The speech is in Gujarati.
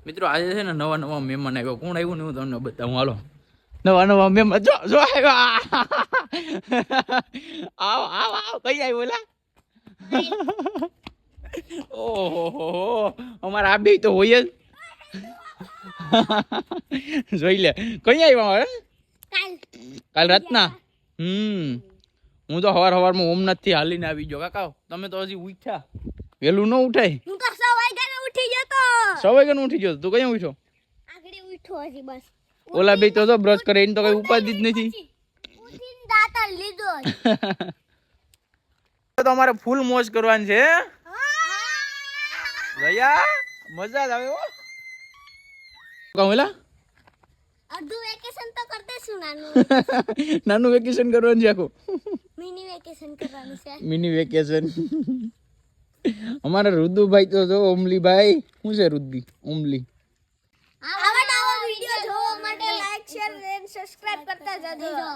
મિત્રો આજે છે ને નવા નવા મહેમાન આવ્યો. કોણ આવ્યું ને હું તમને બતાવું. હાલો, નવા નવા મહેમાન જો જો આવ્યા. આવ આવ આવ કઈ આવ્યો લા. ઓહો અમારા આ બે તો હોય જ. જોઈ લે કઈ આવ્યા હવે કાલ રાતના. હું તો હવારમાં ઓમનાથ થી હાલીને આવી ગયો. કાકા તમે તો હજી ઉઠ્યા વેલું ન ઉઠાય. હું તો 6 વાગ્યાનો ઉઠી ગયો તો. 6 વાગ્યાનો ઉઠી ગયો તું કઈ ઉઠ્યો? આગળ ઉઠ્યો હજી બસ. ઓલા બે તો બ્રશ કરે એને તો કઈ ઉપાધિ જ નથી. ઉઠીને દાંતણ લીધો. તો અમારે ફૂલ મોજ કરવાની છે. ભૈયા મજા જ આવે હો. કહું એલા અડધું વેકેશન તો કરી દેશું નાનું. નાનું વેકેશન કરવાનું છે આખું. મિની વેકેશન કરવાનું છે. Mini vacation. અમારા રુદ્દુભાઈ તો જો ઓમલીભાઈ શું છે રુદ્દી ઓમલી. આવા નવા વિડિયો જોવા માટે લાઈક શેર અને સબસ્ક્રાઇબ કરતા જજો.